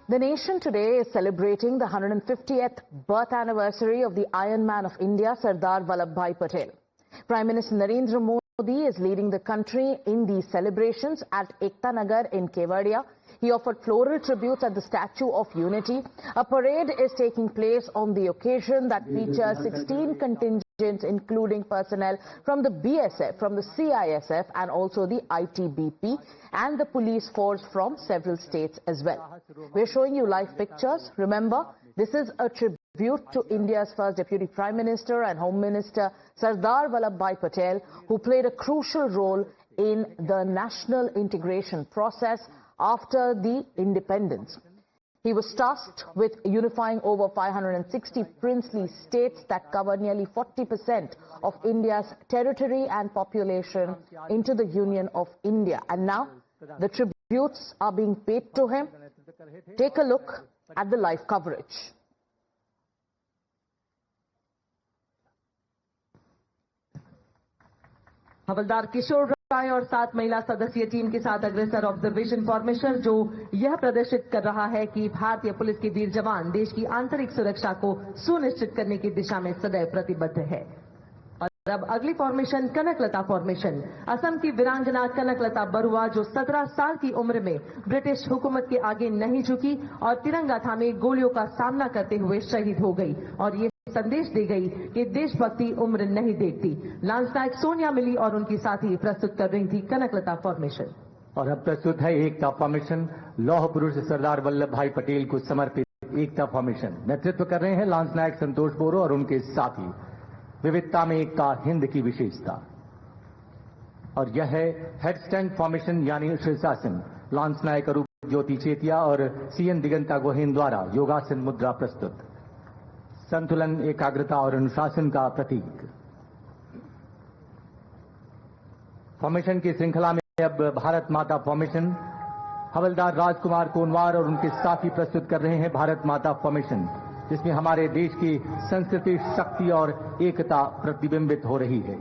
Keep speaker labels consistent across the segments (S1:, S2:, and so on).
S1: The nation today is celebrating the 150th birth anniversary of the Iron Man of India, Sardar Vallabhbhai Patel. Prime Minister Narendra Modi is leading the country in these celebrations at Ekta Nagar in Kevadia. He offered floral tributes at the Statue of Unity. A parade is taking place on the occasion that features 16 contingents, including personnel from the BSF, from the CISF and also the ITBP and the police force from several states as well. We're showing you live pictures. Remember, this is a tribute to India's first Deputy Prime Minister and Home Minister Sardar Vallabhbhai Patel, who played a crucial role in the national integration process after the independence. He was tasked with unifying over 560 princely states that cover nearly 40% of India's territory and population into the Union of India. And now the tributes are being paid to him. Take a look at the live coverage.
S2: हवलदार किशोर राय और 7 महिला सदस्यीय team के साथ अग्रसर observation formation जो यह प्रदर्शित कर रहा है कि भारतीय पुलिस के वीर जवान देश की आंतरिक सुरक्षा को सुनिश्चित करने की दिशा में सदैव प्रतिबद्ध है। और अब अगली फॉर्मेशन कनकलता फॉर्मेशन। असम की वीरांगना कनकलता बरुआ जो 17 साल की उम्र में ब्रिटिश हुकूमत के आगे नहीं झुकी और तिरंगा थामे गोलियों का सामना करते हुए शहीद हो गई और ये संदेश दे गई कि देशभक्ति उम्र नहीं देखती। लांस नायक सोनिया मिली और उनकी साथी प्रस्तुत कर रही थी कनकलता फॉर्मेशन।
S3: और अब प्रस्तुत है एकता फॉर्मेशन। लौह पुरुष सरदार वल्लभ भाई पटेल को समर्पित एकता फॉर्मेशन। नेतृत्व कर रहे हैं लांस नायक संतोष बोरो और उनके साथी। विविधता में एकता हिंद की विशेषता। और यह है हेडस्टैंड फॉर्मेशन यानी शीर्षासन। लांस नायक अरूप ज्योति चेतिया और सीएन दिगंता गोहेन द्वारा योगासन मुद्रा प्रस्तुत। संतुलन, एकाग्रता और अनुशासन का प्रतीक। फॉर्मेशन की श्रृंखला में अब भारत माता फॉर्मेशन। हवलदार राजकुमार कोनवार और उनके साथी प्रस्तुत कर रहे हैं भारत माता फॉर्मेशन, जिसमें हमारे देश की संस्कृति, शक्ति और एकता प्रतिबिंबित हो रही है।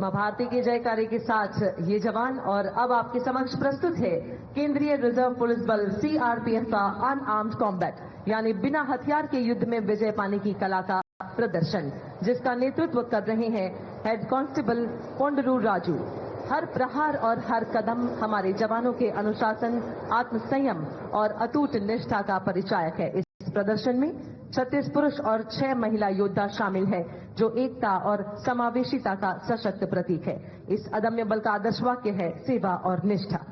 S2: मां भारती के जयकारे के साथ ये जवान। और अब आपके समक्ष प्रस्तुत है केंद्रीय रिजर्व पुलिस बल सीआरपीएफ का अनआर्म्ड कॉम्बैट यानी बिना हथियार के युद्ध में विजय पाने की कला का प्रदर्शन, जिसका नेतृत्व कर रहे हैं हेड कांस्टेबल पोंडरू राजू। हर प्रहार और हर कदम हमारे जवानों के अनुशासन, आत्मसंयम और अटूट निष्ठा का परिचायक है। इस प्रदर्शन में 36 पुरुष और 6 महिला योद्धा शामिल है, जो एकता और समावेशिता का सशक्त प्रतीक है। इस अदम्य बल का आदर्श वाक्य है सेवा और निष्ठा।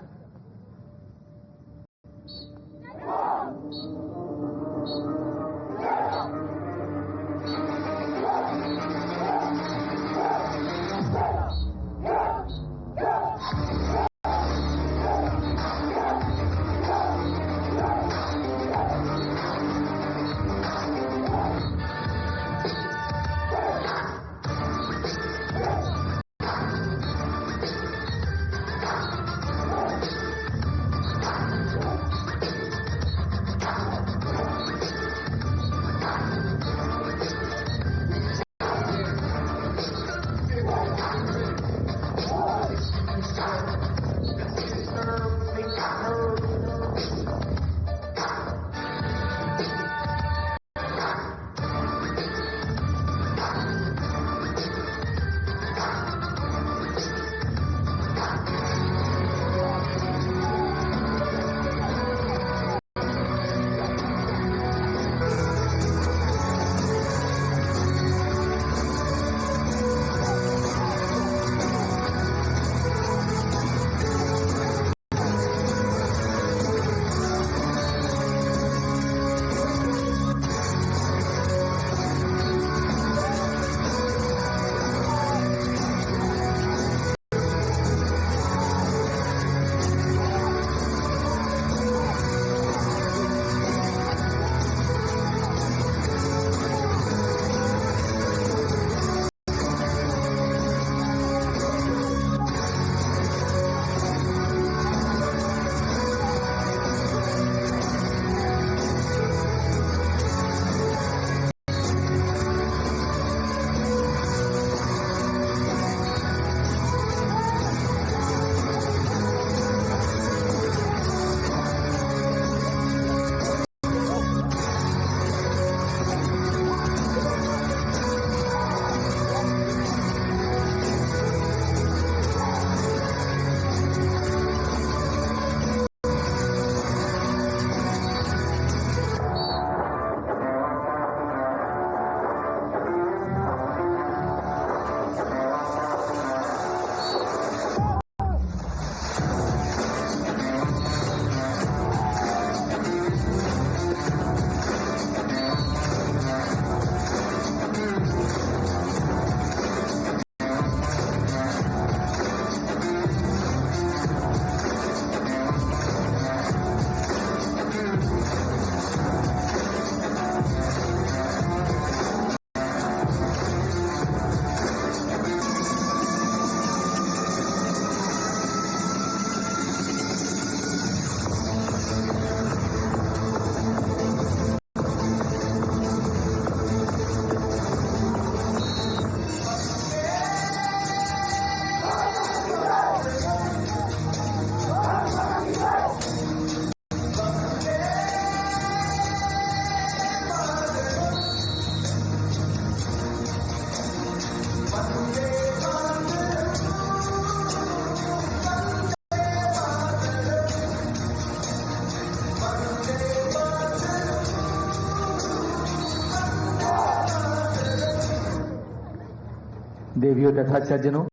S3: देवियों तथा सज्जनों,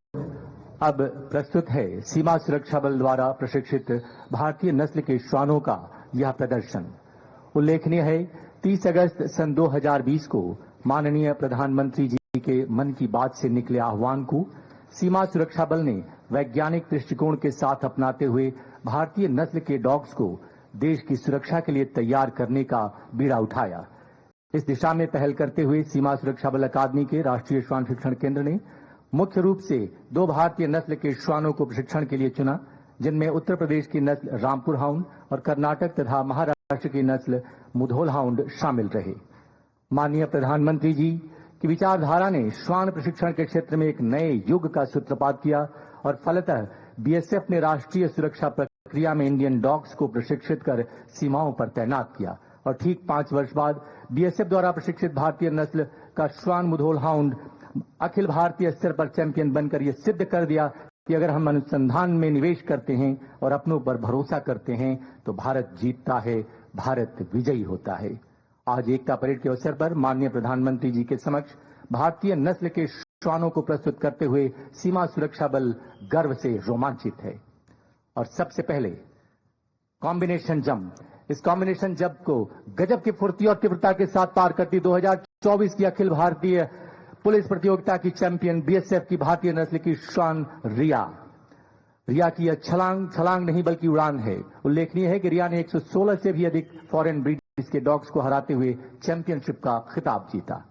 S3: अब प्रस्तुत है सीमा सुरक्षा बल द्वारा प्रशिक्षित भारतीय नस्ल के श्वानों का यह प्रदर्शन। उल्लेखनीय है 30 अगस्त सन 2020 को माननीय प्रधानमंत्री जी के मन की बात से निकले आह्वान को सीमा सुरक्षा बल ने वैज्ञानिक दृष्टिकोण के साथ अपनाते हुए भारतीय नस्ल के डॉग्स को देश की सुरक्षा के लिए तैयार करने का बीड़ा उठाया। इस दिशा में पहल करते हुए सीमा सुरक्षा बल अकादमी के राष्ट्रीय श्वान शिक्षण केंद्र ने मुख्य रूप से 2 भारतीय नस्ल के श्वानों को प्रशिक्षण के लिए चुना, जिनमें उत्तर प्रदेश की नस्ल रामपुर हाउंड और कर्नाटक तथा महाराष्ट्र की नस्ल मुधोल हाउंड शामिल रहे। माननीय प्रधानमंत्री जी की विचारधारा ने श्वान प्रशिक्षण के क्षेत्र में एक नए युग का सूत्रपात किया और फलतः बीएसएफ ने राष्ट्रीय सुरक्षा प्रक्रिया में इंडियन डॉग्स को प्रशिक्षित कर सीमाओं पर तैनात किया और ठीक 5 वर्ष बाद बीएसएफ द्वारा प्रशिक्षित भारतीय नस्ल का श्वान मुधोल हाउंड अखिल भारतीय स्तर पर चैंपियन बनकर यह सिद्ध कर दिया कि अगर हम अनुसंधान में निवेश करते हैं और अपनों पर भरोसा करते हैं तो भारत जीतता है, भारत विजयी होता है। आज एकता परेड के अवसर पर माननीय प्रधानमंत्री जी के समक्ष भारतीय नस्ल के श्वानों को प्रस्तुत करते हुए सीमा सुरक्षा बल गर्व से रोमांचित है। और सबसे पहले कॉम्बिनेशन जंप, इस कॉम्बिनेशन जंप को गजब की फुर्ती और तीव्रता के साथ पार करती 2024 की अखिल भारतीय पुलिस प्रतियोगिता की चैंपियन बीएसएफ की भारतीय नस्ल की श्वान रिया की यह छलांग नहीं बल्कि उड़ान है। उल्लेखनीय है कि रिया ने 116 से भी अधिक फॉरेन ब्रीड्स के डॉग्स को हराते हुए चैंपियनशिप का खिताब जीता।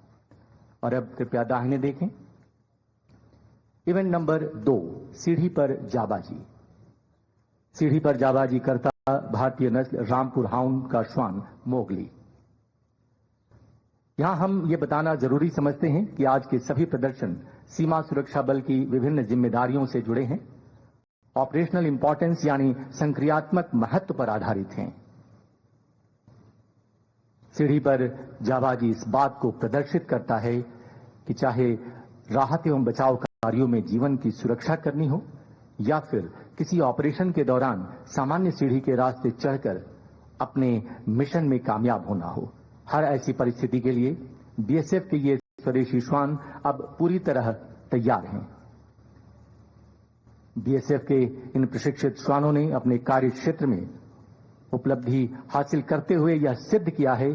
S3: और अब कृपया दाहिने देखें। इवेंट नंबर 2, सीढ़ी पर जाबाजी। सीढ़ी पर जाबाजी करता भारतीय नस्ल रामपुर हाउंड का श्वान मोगली। यहां हम ये बताना जरूरी समझते हैं कि आज के सभी प्रदर्शन सीमा सुरक्षा बल की विभिन्न जिम्मेदारियों से जुड़े हैं, ऑपरेशनल इंपॉर्टेंस यानी संक्रियात्मक महत्व पर आधारित हैं। सीढ़ी पर जाबाजी इस बात को प्रदर्शित करता है कि चाहे राहत एवं बचाव कार्यों में जीवन की सुरक्षा करनी हो या फिर किसी ऑपरेशन के दौरान सामान्य सीढ़ी के रास्ते चढ़कर अपने मिशन में कामयाब होना हो, हर ऐसी परिस्थिति के लिए बीएसएफ के ये स्वदेशी श्वान अब पूरी तरह तैयार हैं। बीएसएफ के इन प्रशिक्षित श्वानों ने अपने कार्य क्षेत्र में उपलब्धि हासिल करते हुए यह सिद्ध किया है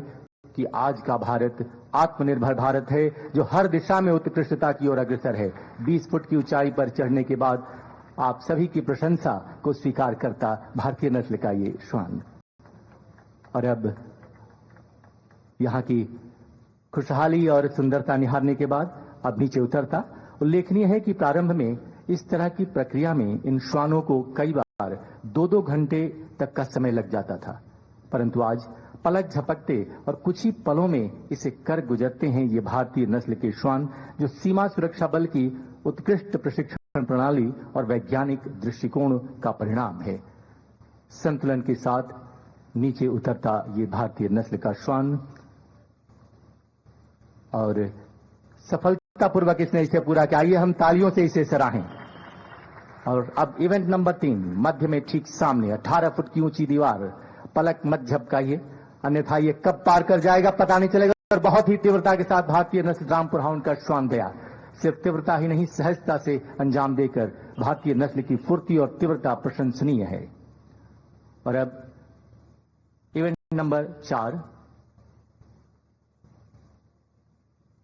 S3: कि आज का भारत आत्मनिर्भर भारत है, जो हर दिशा में उत्कृष्टता की ओर अग्रसर है। 20 फुट की ऊंचाई पर चढ़ने के बाद आप सभी की प्रशंसा को स्वीकार करता भारतीय नस्ल का ये श्वान। और अब यहां की खुशहाली और सुंदरता निहारने के बाद अब नीचे उतरता। उल्लेखनीय है कि प्रारंभ में इस तरह की प्रक्रिया में इन श्वानों को कई बार 2-2 घंटे तक का समय लग जाता था, परंतु आज पलक झपकते और कुछ ही पलों में इसे कर गुजरते हैं ये भारतीय नस्ल के श्वान, जो सीमा सुरक्षा बल की उत्कृष्ट प्रशिक्षण प्रणाली और वैज्ञानिक दृष्टिकोण का परिणाम है। संतुलन के साथ नीचे उतरता ये भारतीय नस्ल का श्वान और सफलतापूर्वक इसने इसे पूरा किया। आइए हम तालियों से इसे सराहें। और अब इवेंट नंबर 3, मध्य में ठीक सामने 18 फुट की ऊंची दीवार। पलक मत झपकाइए, अन्यथा ये कब पार कर जाएगा पता नहीं चलेगा। और बहुत ही तीव्रता के साथ भारतीय नस्ल रामपुर हाउंड का श्वान गया। सिर्फ तीव्रता ही नहीं, सहजता से अंजाम देकर भारतीय नस्ल की फुर्ती और तीव्रता प्रशंसनीय है। और अब इवेंट नंबर 4,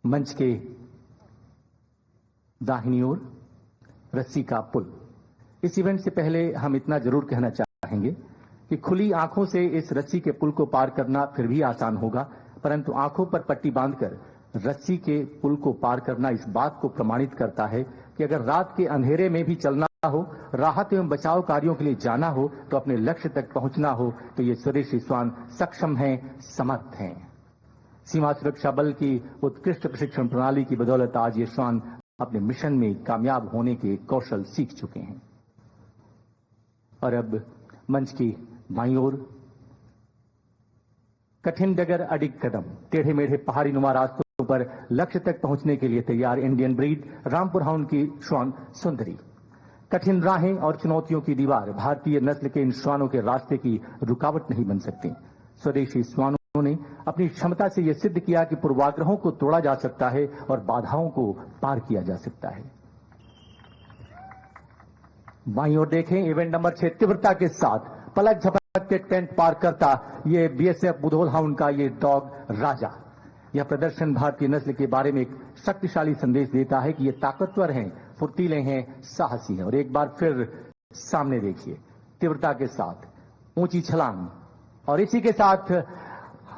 S3: मंच के दाहिनी ओर रस्सी का पुल। इस इवेंट से पहले हम इतना जरूर कहना चाहेंगे कि खुली आंखों से इस रस्सी के पुल को पार करना फिर भी आसान होगा, परंतु आंखों पर पट्टी बांधकर रस्सी के पुल को पार करना इस बात को प्रमाणित करता है कि अगर रात के अंधेरे में भी चलना हो, राहत एवं बचाव कार्यों के लिए जाना हो, तो अपने लक्ष्य तक पहुंचना हो, तो ये स्वदेशी श्वान सक्षम हैं, समर्थ हैं। सीमा सुरक्षा बल की उत्कृष्ट प्रशिक्षण प्रणाली की बदौलत आज ये श्वान अपने मिशन में कामयाब होने के कौशल सीख चुके हैं। और अब मंच की बाईं ओर कठिन डगर अडिग कदम, टेढ़े मेढ़े पहाड़ी नुमा रास्तों पर लक्ष्य तक पहुंचने के लिए तैयार इंडियन ब्रीड रामपुर हाउंड की श्वान सुंदरी। कठिन राहें और चुनौतियों की दीवार भारतीय नस्ल के इन श्वानों के रास्ते की रुकावट नहीं बन सकती। स्वदेशी श्वानों ने अपनी क्षमता से यह सिद्ध किया कि पूर्वाग्रहों को तोड़ा जा सकता है और बाधाओं को पार किया जा सकता है। बाईं ओर देखें, इवेंट नंबर 6 तीव्रता के साथ पलक झपक के टेंट पार करता ये बीएसएफ बुधोल हाउंड का ये डॉग राजा। यह प्रदर्शन भारतीय नस्ल के बारे में एक शक्तिशाली संदेश देता है कि ये ताकतवर हैं, फुर्तीले हैं, साहसी हैं। और एक बार फिर सामने देखिए, तीव्रता के साथ ऊंची छलांग, और इसी के साथ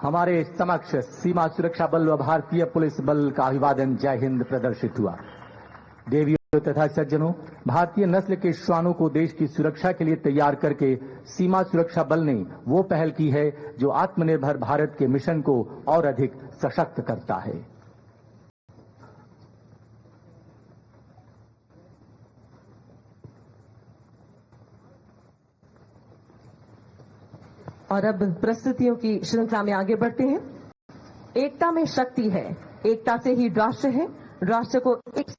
S3: हमारे समक्ष सीमा सुरक्षा बल व भारतीय पुलिस बल का अभिवादन जय हिंद प्रदर्शित हुआ। देवियों तथा सज्जनों, भारतीय नस्ल के श्वानों को देश की सुरक्षा के लिए तैयार करके सीमा सुरक्षा बल ने वो पहल की है जो आत्मनिर्भर भारत के मिशन को और अधिक सशक्त करता है।
S2: और अब प्रस्तुतियों की श्रृंखला में आगे बढ़ते हैं। एकता में शक्ति है, एकता से ही राष्ट्र है, राष्ट्र को एक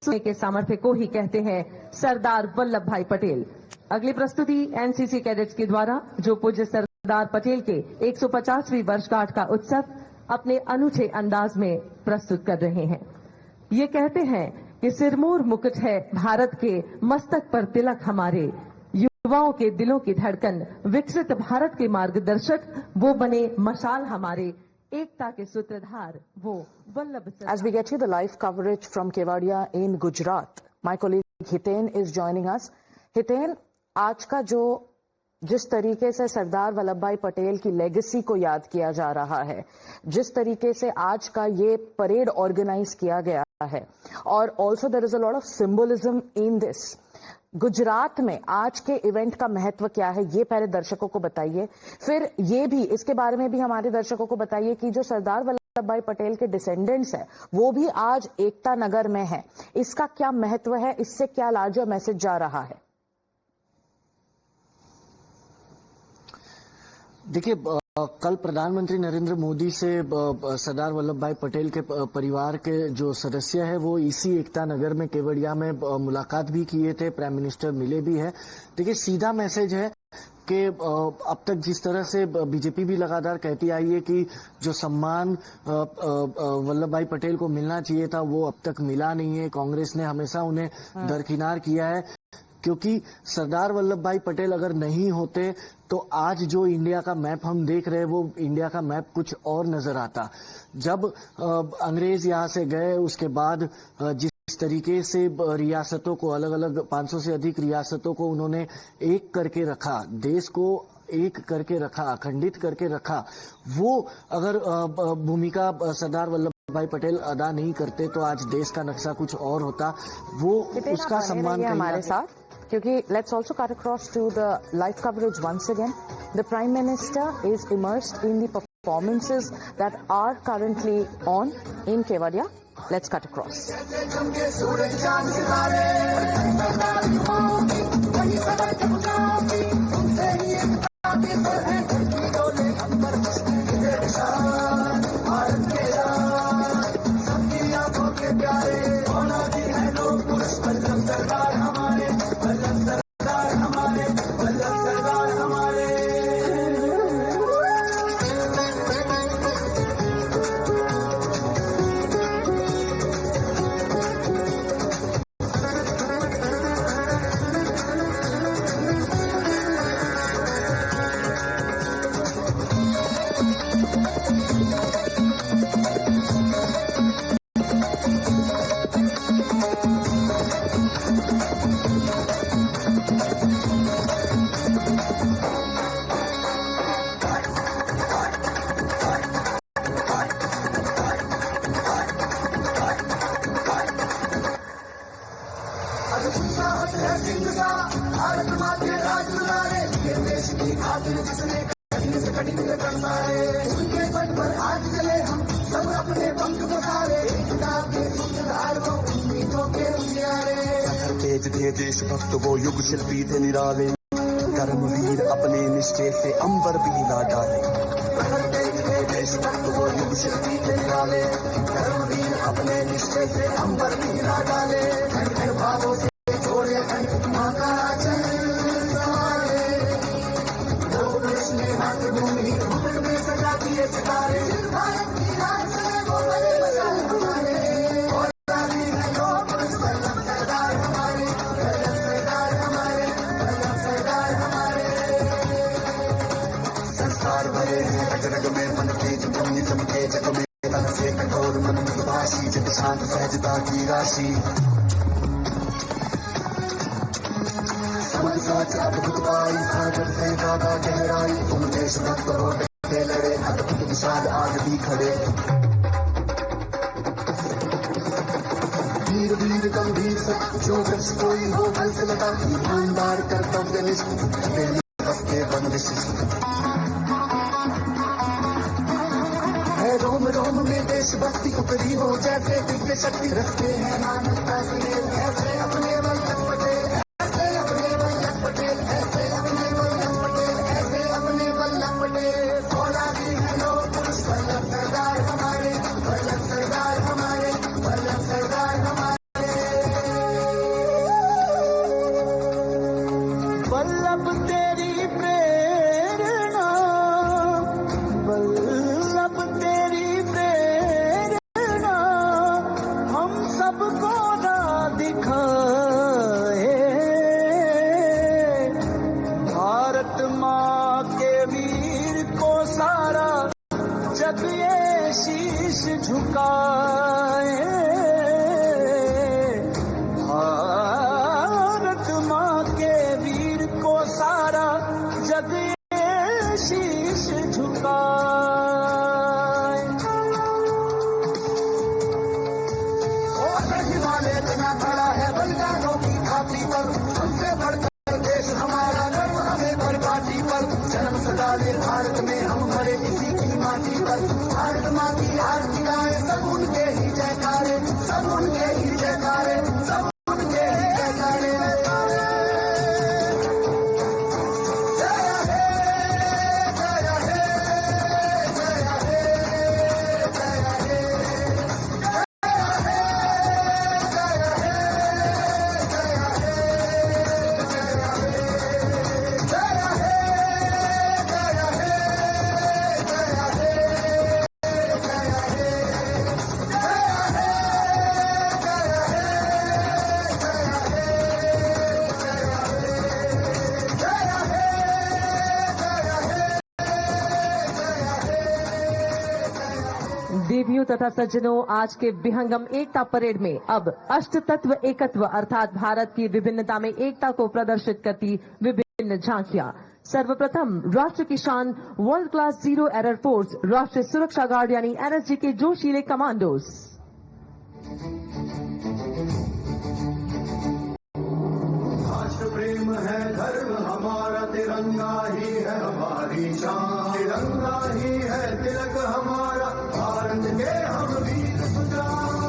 S2: के सामर्थ्य को ही कहते हैं सरदार वल्लभ भाई पटेल। अगली प्रस्तुति एनसीसी कैडेट्स के द्वारा जो पूज्य सरदार पटेल के 150वीं वर्षगांठ का उत्सव अपने अनूठे अंदाज में प्रस्तुत कर रहे हैं। ये कहते हैं कि सिरमौर मुकुट है भारत के मस्तक पर तिलक हमारे, युवाओं के दिलों की धड़कन, विकसित भारत के मार्गदर्शक, वो बने मशाल हमारे, एकता के सूत्रधार वो Vallabh.
S1: As we get you the live coverage from Kevadia in Gujarat, my colleague Hiten is joining us. Hiten, आज का जिस तरीके से सरदार वल्लभ भाई पटेल की लेगेसी को याद किया जा रहा है, जिस तरीके से आज का ये परेड ऑर्गेनाइज किया गया है, और also there is a lot of symbolism in this. Gujarat में आज के इवेंट का महत्व क्या है, ये पहले दर्शकों को बताइए। फिर ये भी, इसके बारे में भी हमारे दर्शकों को बताइए कि जो सरदार वल्लभ भाई पटेल के डिसेंडेंट्स हैं वो भी आज एकता नगर में हैं, इसका क्या महत्व है, इससे क्या लार्जर मैसेज जा रहा है?
S4: देखिए, कल प्रधानमंत्री नरेंद्र मोदी से सरदार वल्लभ भाई पटेल के परिवार के जो सदस्य है वो इसी एकता नगर में केवड़िया में मुलाकात भी किए थे, प्राइम मिनिस्टर मिले भी है। देखिए, सीधा मैसेज है कि अब तक जिस तरह से बीजेपी भी लगातार कहती आई है कि जो सम्मान वल्लभ भाई पटेल को मिलना चाहिए था वो अब तक मिला नहीं है, कांग्रेस ने हमेशा उन्हें दरकिनार किया है, क्योंकि सरदार वल्लभ भाई पटेल अगर नहीं होते तो आज जो इंडिया का मैप हम देख रहे हैं वो इंडिया का मैप कुछ और नजर आता। जब अंग्रेज यहाँ से गए उसके बाद जिस तरीके से रियासतों को, अलग अलग 500 से अधिक रियासतों को उन्होंने एक करके रखा, देश को एक करके रखा, अखंडित करके रखा, वो अगर भूमिका सरदार वल्लभ भाई पटेल अदा नहीं करते तो आज देश का नक्शा कुछ और होता। वो उसका सम्मान
S1: हमारे साथ, क्योंकि let's also cut across to the live coverage once again. The Prime Minister is immersed in the performances that are currently on in Kevadia. Let's cut across.
S5: तेज थे देशभक्त वो युग शिल्पी थे निराले, कर्मवीर अपने निश्चय से अंबर भी हिला डाले। तेज थे देशभक्त वो युग शिल्पी थे निराले, कर्मवीर अपने निश्चय से अंबर भी हिला डाले। भावों से छोड़े माँ का चरण सवारे, लोग उसने मातृभूमि मुकुट में सजा दिए सितारे। भारत की राज में वो बड़े मशाल हमारे, और है लोग सरदार हमारे, सरदार हमारे। रग रग में मन तेज पुण्य चमके जग में तन से कठोर मन मृदुभाषी जग शांत सहजता की राशि समझ सोच अद्भुत पाई सागर से ज्यादा गहराई तुम देशभक्त हो डटे लड़े अद्भुत विशाल आज भी खड़े वीर वीर गंभीर सत्य जो कछ कोई हो फलसलता ईमानदार कर्तव्यनिष्ठ बसते वन विशिष्ट है रोम रोम में देशभक्ति उतरी हो जैसे दिव्य शक्ति रखते हैं मानवता के लिए ऐसे अपने वल्लभ पटेल ऐसे अपने वल्लभ पटेल ऐसे अपने वल्लभ पटेल ऐसे अपने वल्लभ पटेल फौलादी है लोग पुरुष वल्लभ सरदार हमारे वल्लभ सरदार हमारे वल्लभ सरदार हमारे
S4: वल्लभ तेरी प्रेरणा वल्लभ तेरी प्रेरणा हम सबको राह दिखाए भारत माँ के वीर को सारा जग ये शीश झुकाए भारत माँ के वीर को सारा जग ये शीश झुकाए
S5: हिमालय तना खड़ा है बलिदानों की घाटी पर हमसे बढ़कर देश हमारा गर्व हमें बरबादी पर जन्म सदा ले भारत में हम मरे इसी की माटी पर भारत माँ की आरती गाए सब उनके ही जयकारे सब उनके ही जयकारे सब उनके ही जयकारे जय हे जय हे जय हे जय हे
S2: देवियों तथा सज्जनों, आज के विहंगम एकता परेड में अब अष्ट तत्व एकत्व अर्थात भारत की विभिन्नता में एकता को प्रदर्शित करती विभिन्न झांकियां। सर्वप्रथम राष्ट्र की शान world class zero error force राष्ट्रीय सुरक्षा गार्ड यानी एनएसजी के जोशीले कमांडोज।
S5: राष्ट्र प्रेम है धर्म हमारा तिरंगा ही है हमारी शान तिरंगा ही है तिलक हमारा भारत के हम वीर सुजान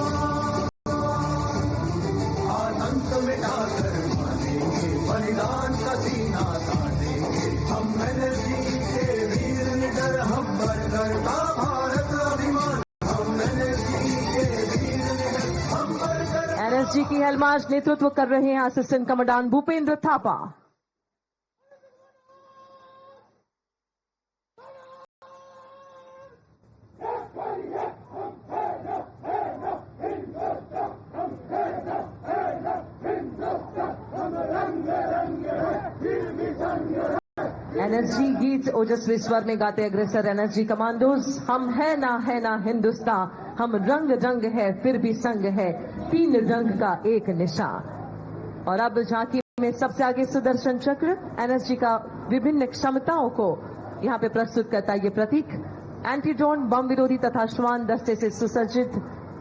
S5: आतंक मिटा कर मानेंगे बलिदान का सीना तानेंगे हम एनएसजी के वीर निडर हम बनकर का भारत अभिमान हम एनएसजी के वीर निडर हम बनकर
S2: एनएसजी की हेलमार्च नेतृत्व कर रहे हैं assistant commandant Bhupendra Thapa. NSG गीत ओजस्वी स्वर में गाते अग्रसर एनएसजी कमांडोज। हम है ना हिंदुस्तान, हम रंग रंग है फिर भी संग है, तीन रंग का एक निशान। और अब झांकी में सबसे आगे सुदर्शन चक्र एनएसजी का विभिन्न क्षमताओं को यहाँ पे प्रस्तुत करता है। ये प्रतीक एंटी ड्रोन बम विरोधी तथा श्वान दस्ते से सुसज्जित,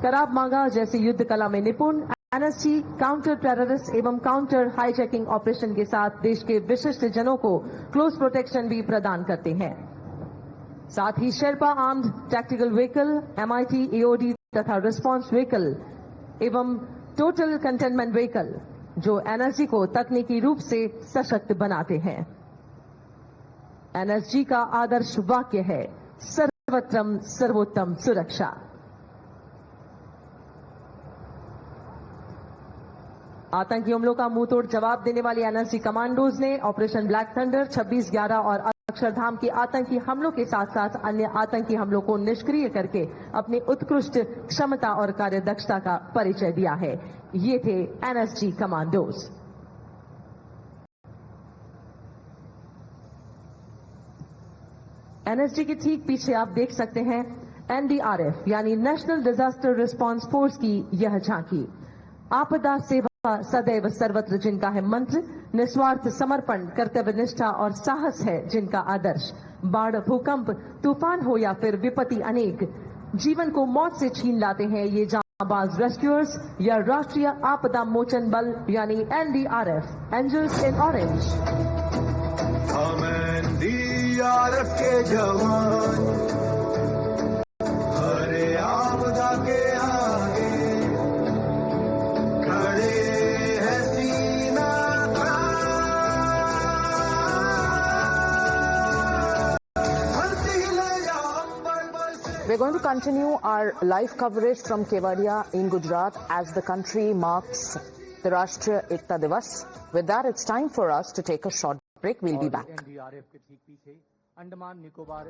S2: कराब मांगा जैसी युद्ध कला में निपुण एनएसजी काउंटर टेररिस्ट एवं काउंटर हाईजैकिंग ऑपरेशन के साथ देश के विशिष्ट जनों को क्लोज प्रोटेक्शन भी प्रदान करते हैं। साथ ही Sherpa armed tactical vehicle, MIT AOD तथा रिस्पांस व्हीकल एवं टोटल कंटेनमेंट व्हीकल जो एनएसजी को तकनीकी रूप से सशक्त बनाते हैं। एनएसजी का आदर्श वाक्य है सर्वत्रम सर्वोत्तम सुरक्षा। आतंकी हमलों का मुंहतोड़ जवाब देने वाली एनएसजी कमांडोज ने ऑपरेशन ब्लैक थंडर, 26/11 और अक्षरधाम के आतंकी हमलों के साथ साथ अन्य आतंकी हमलों को निष्क्रिय करके अपनी उत्कृष्ट क्षमता और कार्यदक्षता का परिचय दिया है। ये थे एनएसजी कमांडोज। एनएसजी के ठीक पीछे आप देख सकते हैं एनडीआरएफ यानी नेशनल डिजास्टर रिस्पांस फोर्स की यह झांकी। आपदा सेवा सदैव सर्वत्र जिनका है मंत्र, निस्वार्थ समर्पण, कर्तव्य निष्ठा और साहस है जिनका आदर्श। बाढ़, भूकंप, तूफान हो या फिर विपत्ति अनेक, जीवन को मौत से छीन लाते हैं ये जांबाज रेस्क्यूअर्स या राष्ट्रीय आपदा मोचन बल यानी एनडीआरएफ, एंजल्स इन ऑरेंज।
S5: हम एनडीआरएफ के जवान हरे आपदा के आगे खड़े हैं सीना तान। धरती ले या अंबर बरसे।
S1: We're going to continue our live coverage from Kevadia in Gujarat as the country marks the Rashtriya Ekta Divas. With that, it's time for us to take a short break. We'll be back.
S3: NDRF के ठीक पीछे अंडमान निकोबार